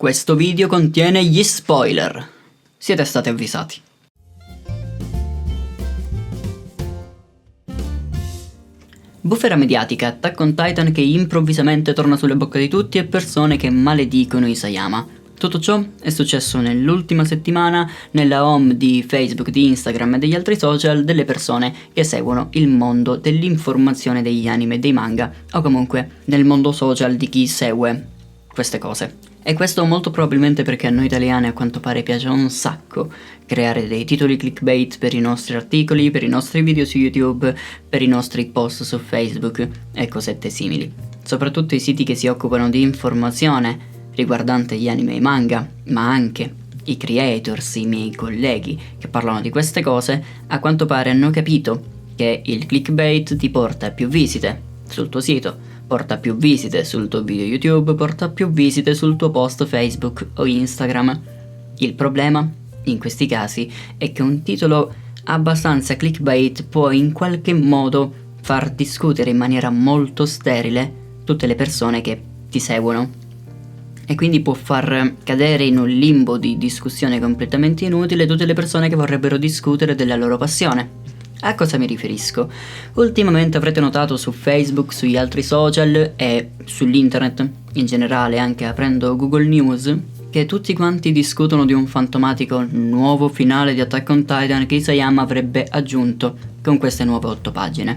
Questo video contiene gli spoiler. Siete stati avvisati. Bufera mediatica, Attack on Titan che improvvisamente torna sulle bocche di tutti e persone che maledicono Isayama. Tutto ciò è successo nell'ultima settimana nella home di Facebook, di Instagram e degli altri social delle persone che seguono il mondo dell'informazione degli anime e dei manga, o comunque nel mondo social di chi segue queste cose. E questo molto probabilmente perché a noi italiani a quanto pare piace un sacco creare dei titoli clickbait per i nostri articoli, per i nostri video su YouTube, per i nostri post su Facebook e cosette simili. Soprattutto i siti che si occupano di informazione riguardante gli anime e i manga, ma anche i creators, i miei colleghi che parlano di queste cose, a quanto pare hanno capito che il clickbait ti porta a più visite sul tuo sito, porta più visite sul tuo video YouTube, porta più visite sul tuo post Facebook o Instagram. Il problema, in questi casi, è che un titolo abbastanza clickbait può in qualche modo far discutere in maniera molto sterile tutte le persone che ti seguono. E quindi può far cadere in un limbo di discussione completamente inutile tutte le persone che vorrebbero discutere della loro passione. A cosa mi riferisco? Ultimamente avrete notato su Facebook, sugli altri social e sull'internet in generale, anche aprendo Google News, che tutti quanti discutono di un fantomatico nuovo finale di Attack on Titan che Isayama avrebbe aggiunto con queste nuove 8 pagine.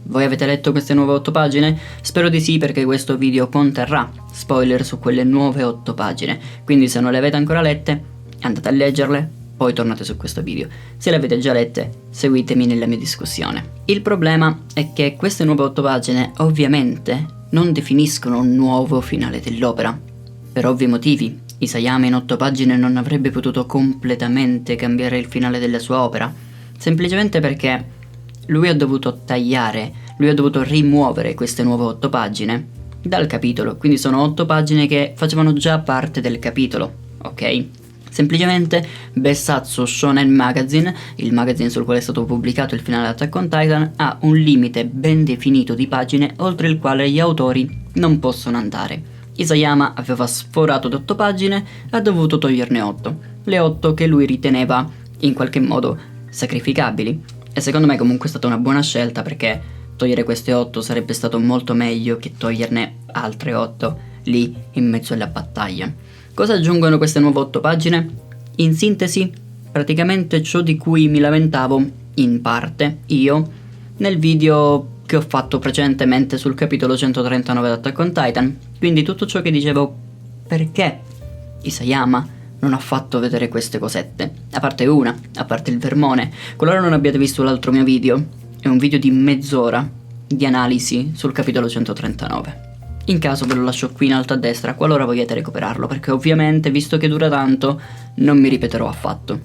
Voi avete letto queste nuove 8 pagine? Spero di sì, perché questo video conterrà spoiler su quelle nuove 8 pagine, quindi se non le avete ancora lette andate a leggerle, poi tornate su questo video. Se le avete già lette, seguitemi nella mia discussione. Il problema è che queste nuove 8 pagine ovviamente non definiscono un nuovo finale dell'opera. Per ovvi motivi, Isayama in 8 pagine non avrebbe potuto completamente cambiare il finale della sua opera, semplicemente perché lui ha dovuto tagliare, lui ha dovuto rimuovere queste nuove 8 pagine dal capitolo, quindi sono 8 pagine che facevano già parte del capitolo, ok? Semplicemente Bessatsu Shonen Magazine, il magazine sul quale è stato pubblicato il finale di Attack on Titan, ha un limite ben definito di pagine oltre il quale gli autori non possono andare. Isayama aveva sforato d'8 pagine, ha dovuto toglierne 8, le 8 che lui riteneva in qualche modo sacrificabili, e secondo me comunque è stata una buona scelta, perché togliere queste 8 sarebbe stato molto meglio che toglierne altre 8 lì in mezzo alla battaglia. Cosa aggiungono queste nuove 8 pagine? In sintesi, praticamente ciò di cui mi lamentavo, in parte, io, nel video che ho fatto precedentemente sul capitolo 139 di Attack on Titan. Quindi tutto ciò che dicevo, perché Isayama non ha fatto vedere queste cosette, a parte il vermone. Qualora non abbiate visto l'altro mio video, è un video di mezz'ora di analisi sul capitolo 139. In caso ve lo lascio qui in alto a destra qualora vogliate recuperarlo, perché ovviamente, visto che dura tanto, non mi ripeterò affatto.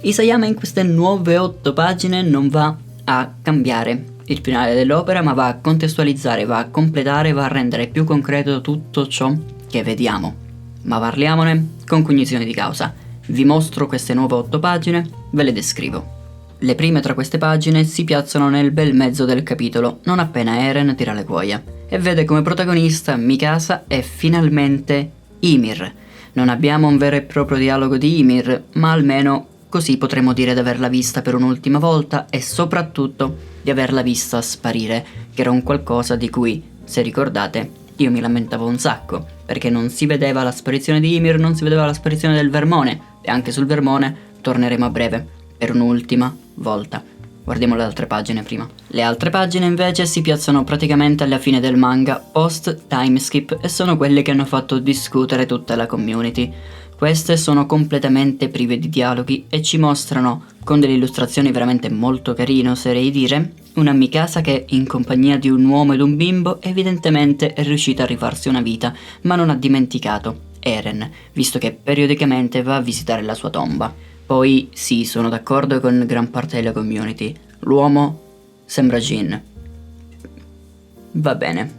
Isayama in queste nuove 8 pagine non va a cambiare il finale dell'opera, ma va a contestualizzare, va a completare, va a rendere più concreto tutto ciò che vediamo. Ma parliamone con cognizione di causa. Vi mostro queste nuove 8 pagine, ve le descrivo. Le prime tra queste pagine si piazzano nel bel mezzo del capitolo, non appena Eren tira le cuoia, e vede come protagonista Mikasa e finalmente Ymir. Non abbiamo un vero e proprio dialogo di Ymir, ma almeno così potremo dire di averla vista per un'ultima volta e soprattutto di averla vista sparire, che era un qualcosa di cui, se ricordate, io mi lamentavo un sacco, perché non si vedeva la sparizione di Ymir, non si vedeva la sparizione del vermone, e anche sul vermone torneremo a breve, per un'ultima volta. Guardiamo le altre pagine prima. Le altre pagine invece si piazzano praticamente alla fine del manga, post timeskip, e sono quelle che hanno fatto discutere tutta la community. Queste sono completamente prive di dialoghi e ci mostrano, con delle illustrazioni veramente molto carine, oserei dire, una Mikasa che, in compagnia di un uomo ed un bimbo, evidentemente è riuscita a rifarsi una vita, ma non ha dimenticato Eren, visto che periodicamente va a visitare la sua tomba. Poi sì, sono d'accordo con gran parte della community, l'uomo sembra Jin. Va bene,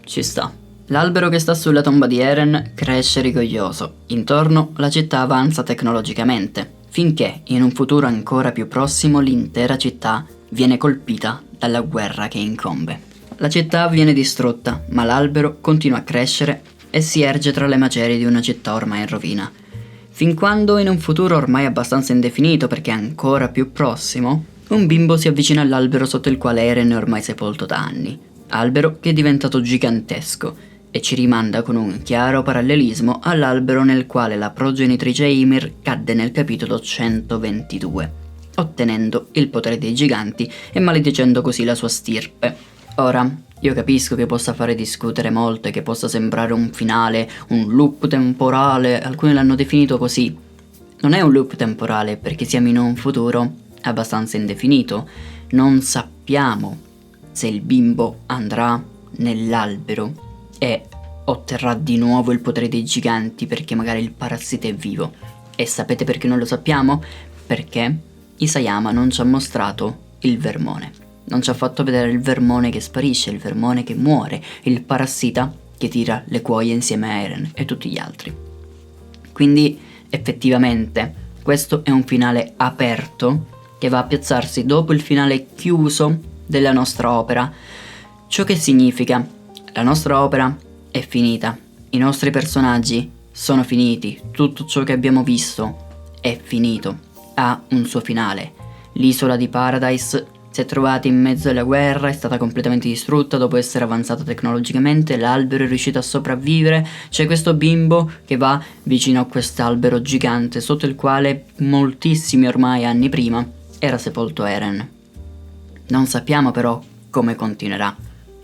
ci sta. L'albero che sta sulla tomba di Eren cresce rigoglioso, intorno la città avanza tecnologicamente, finché in un futuro ancora più prossimo l'intera città viene colpita dalla guerra che incombe. La città viene distrutta, ma l'albero continua a crescere e si erge tra le macerie di una città ormai in rovina. Fin quando, in un futuro ormai abbastanza indefinito perché ancora più prossimo, un bimbo si avvicina all'albero sotto il quale Eren è ormai sepolto da anni. Albero che è diventato gigantesco e ci rimanda con un chiaro parallelismo all'albero nel quale la progenitrice Ymir cadde nel capitolo 122, ottenendo il potere dei giganti e maledicendo così la sua stirpe. Ora, io capisco che possa fare discutere molto e che possa sembrare un finale, un loop temporale, alcuni l'hanno definito così. Non è un loop temporale perché siamo in un futuro abbastanza indefinito. Non sappiamo se il bimbo andrà nell'albero e otterrà di nuovo il potere dei giganti perché magari il parassita è vivo. E sapete perché non lo sappiamo? Perché Isayama non ci ha mostrato il vermone. Non ci ha fatto vedere il vermone che sparisce, il vermone che muore, il parassita che tira le cuoie insieme a Eren e tutti gli altri. Quindi effettivamente questo è un finale aperto che va a piazzarsi dopo il finale chiuso della nostra opera. Ciò che significa: la nostra opera è finita, i nostri personaggi sono finiti, tutto ciò che abbiamo visto è finito, ha un suo finale. L'isola di Paradise si è trovata in mezzo alla guerra, è stata completamente distrutta dopo essere avanzata tecnologicamente, l'albero è riuscito a sopravvivere, c'è questo bimbo che va vicino a quest'albero gigante sotto il quale moltissimi ormai anni prima era sepolto Eren. Non sappiamo però come continuerà,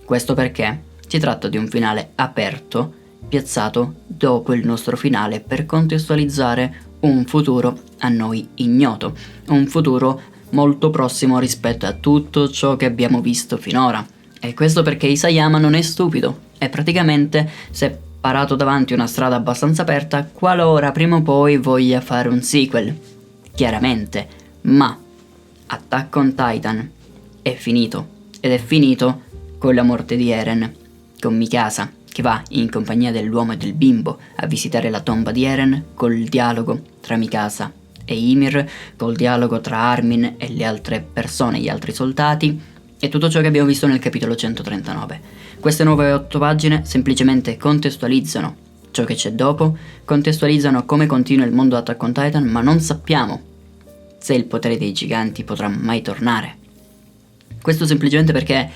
questo perché si tratta di un finale aperto, piazzato dopo il nostro finale per contestualizzare un futuro a noi ignoto, un futuro molto prossimo rispetto a tutto ciò che abbiamo visto finora. E questo perché Isayama non è stupido e praticamente si è parato davanti una strada abbastanza aperta qualora prima o poi voglia fare un sequel. Chiaramente, ma Attack on Titan è finito, ed è finito con la morte di Eren, con Mikasa che va in compagnia dell'uomo e del bimbo a visitare la tomba di Eren, col dialogo tra Mikasa e Ymir, col dialogo tra Armin e le altre persone, gli altri soldati, e tutto ciò che abbiamo visto nel capitolo 139. Queste nuove 8 pagine semplicemente contestualizzano ciò che c'è dopo, contestualizzano come continua il mondo Attack on Titan, ma non sappiamo se il potere dei giganti potrà mai tornare. Questo semplicemente perché,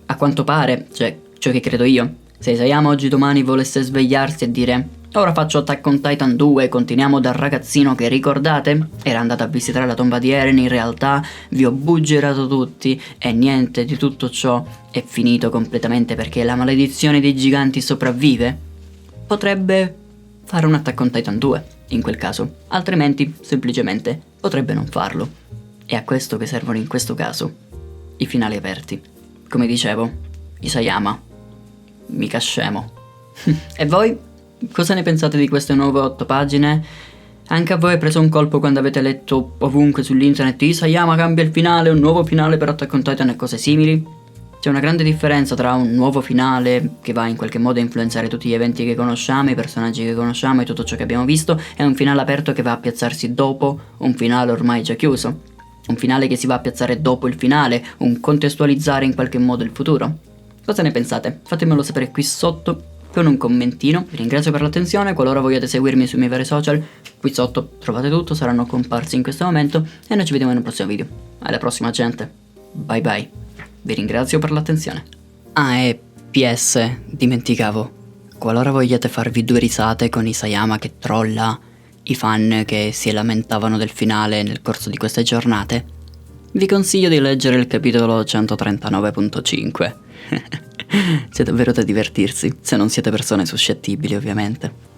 a quanto pare, cioè ciò che credo io, se Isayama oggi domani volesse svegliarsi e dire ora faccio Attack on Titan 2, continuiamo dal ragazzino che ricordate era andato a visitare la tomba di Eren, in realtà vi ho buggerato tutti e niente di tutto ciò è finito completamente perché la maledizione dei giganti sopravvive, potrebbe fare un Attack on Titan 2 in quel caso, altrimenti semplicemente potrebbe non farlo. E a questo che servono in questo caso i finali aperti. Come dicevo, Isayama, mica scemo. E voi? Cosa ne pensate di queste nuove 8 pagine? Anche a voi è preso un colpo quando avete letto ovunque sull'internet Isayama cambia il finale, un nuovo finale per Attack on Titan e cose simili? C'è una grande differenza tra un nuovo finale che va in qualche modo a influenzare tutti gli eventi che conosciamo, i personaggi che conosciamo e tutto ciò che abbiamo visto, e un finale aperto che va a piazzarsi dopo un finale ormai già chiuso. Un finale che si va a piazzare dopo il finale, un contestualizzare in qualche modo il futuro. Cosa ne pensate? Fatemelo sapere qui sotto con un commentino. Vi ringrazio per l'attenzione, qualora vogliate seguirmi sui miei vari social, qui sotto trovate tutto, saranno comparsi in questo momento e noi ci vediamo in un prossimo video. Alla prossima gente, bye bye, vi ringrazio per l'attenzione. Ah, e PS, dimenticavo, qualora vogliate farvi 2 risate con Isayama che trolla i fan che si lamentavano del finale nel corso di queste giornate, vi consiglio di leggere il capitolo 139.5. C'è davvero da divertirsi, se non siete persone suscettibili ovviamente.